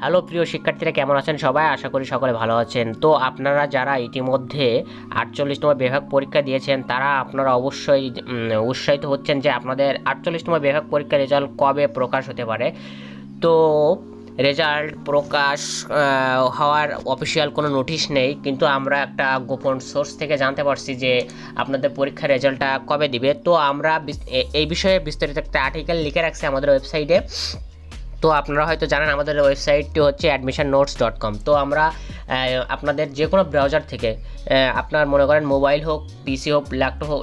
Hello প্রিয় শিক্ষার্থীরা, কেমন আছেন সবাই? আশা করি সকলে ভালো আছেন। তো আপনারা যারা ইতিমধ্যে 48তম বিভাগ পরীক্ষা দিয়েছেন তারা আপনারা অবশ্যই উৎসাহিত হচ্ছেন যে আপনাদের 48তম বিভাগ পরীক্ষার রেজাল্ট কবে প্রকাশ হতে পারে। তো রেজাল্ট প্রকাশ হওয়ার অফিসিয়াল কোনো নোটিশ নেই, কিন্তু আমরা একটা গোপন সোর্স থেকে জানতে পারছি যে আপনাদের পরীক্ষার রেজাল্টটা কবে দিবে। তো আমরা এই বিষয়ে বিস্তারিত একটা আর্টিকেল লিখে রাখছি আমাদের ওয়েবসাইটে। তো আপনারা হয়তো জানেন আমাদের ওয়েবসাইটটি হচ্ছে admissionnotes.com। তো আমরা আপনাদের যে কোনো ব্রাউজার থেকে, আপনার মনে করেন মোবাইল হোক, পিসি হোক,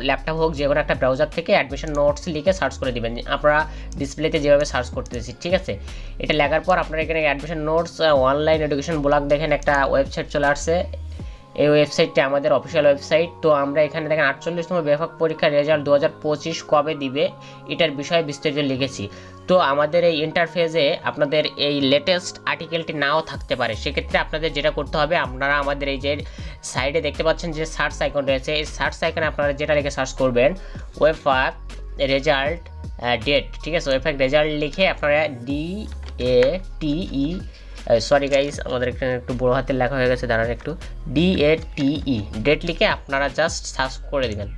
ল্যাপটপ হোক, যে কোনো একটা ব্রাউজার থেকে অ্যাডমিশন নোটস লিখে সার্চ করে দেবেন। আপনারা ডিসপ্লেতে যেভাবে সার্চ করতেছি, ঠিক আছে? এটা লেখার পর আপনারা এখানে admission notes online education blog দেখেন একটা ওয়েবসাইট চলে আসছে। এই ওয়েবসাইটটি আমাদের অফিসিয়াল ওয়েবসাইট। তো আমরা এখানে দেখেন 48তম বিভাগ পরীক্ষার রেজাল্ট 2025 কবে দিবে এটার বিষয়ে বিস্তারিত লিখেছি। তো আমাদের এই ইন্টারফেসে আপনাদের এই লেটেস্ট আর্টিকেলটি নাও থাকতে পারে। সেক্ষেত্রে আপনাদের যেটা করতে হবে, আপনারা আমাদের এই যে সাইডে দেখতে পাচ্ছেন যে সার্চ আইকন রয়েছে, এই সার্চ আইকনে আপনারা যেটা লিখে সার্চ করবেন ওয়েফাক রেজাল্ট ডেট, ঠিক আছে? ওয়েফাক রেজাল্ট লিখে আপনারা DATE, সরি গাইস, আমাদের এখানে একটু বড় হাতের লেখা হয়ে গেছে, দাঁড়ান একটু, DATE ডেট লিখে আপনারা জাস্ট সার্চ করে দেবেন।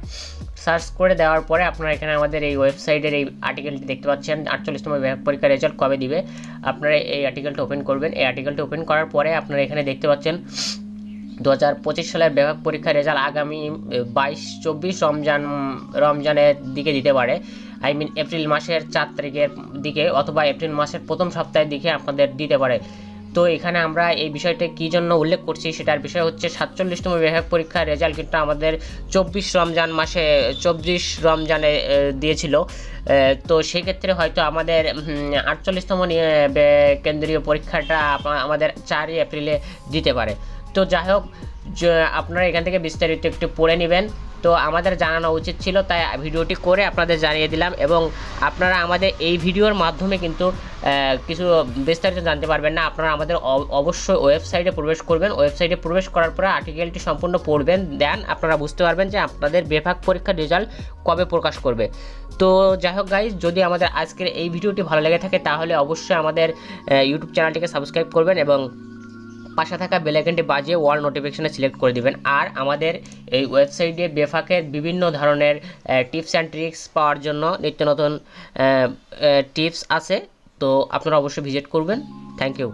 সার্চ করে দেওয়ার পরে আপনারা এখানে আমাদের এই ওয়েবসাইটের এই আর্টিকেলটি দেখতে পাচ্ছেন, 48তম বিভাগ পরীক্ষার রেজাল্ট কবে দিবে। আপনারা এই আর্টিকেলটা ওপেন করবেন। এই আর্টিকেলটা ওপেন করার পরে আপনারা এখানে দেখতে পাচ্ছেন 2025 সালের বিভাগ পরীক্ষার রেজাল্ট আগামী 22-24 রমজানের দিকে দিতে পারে। এপ্রিল মাসের 4 তারিখের দিকে অথবা এপ্রিল মাসের প্রথম সপ্তাহের দিকে আপনাদের দিতে পারে। তো এখানে আমরা এই বিষয়টা কী জন্য উল্লেখ করছি সেটার বিষয় হচ্ছে 47তম বিভাগ পরীক্ষার রেজাল্ট কিন্তু আমাদের 24 রমজানে দিয়েছিল। তো সেক্ষেত্রে হয়তো আমাদের 48তম কেন্দ্রীয় পরীক্ষাটা আমাদের 4 এপ্রিলে দিতে পারে। তো যাই হোক, আপনারা এখান থেকে বিস্তারিত একটু পড়ে নেবেন। তো আমাদের জানানো উচিত ছিল, তাই ভিডিওটি করে আপনাদের জানিয়ে দিলাম। এবং আপনারা আমাদের এই ভিডিওর মাধ্যমে কিন্তু কিছু বিস্তারিত জানতে পারবেন না। আপনারা আমাদের অবশ্যই ওয়েবসাইটে প্রবেশ করবেন। ওয়েবসাইটে প্রবেশ করার পরে আর্টিকেলটি সম্পূর্ণ পড়বেন, দেন আপনারা বুঝতে পারবেন যে আপনাদের বিভাগ পরীক্ষার রেজাল্ট কবে প্রকাশ করবে। তো যাই হোক গাইজ, যদি আমাদের আজকের এই ভিডিওটি ভালো লেগে থাকে তাহলে অবশ্যই আমাদের ইউটিউব চ্যানেলটিকে সাবস্ক্রাইব করবেন এবং পাশে থাকা বেল আইকনটি বাজিয়ে অল নোটিফিকেশনে সিলেক্ট করে দিবেন। আর আমাদের এই ওয়েবসাইটে বেফাকের বিভিন্ন ধরনের টিপস অ্যান্ড ট্রিক্স পাওয়ার জন্য নিত্য নতুন টিপস আছে। তো আপনারা অবশ্যই ভিজিট করবেন। Thank you.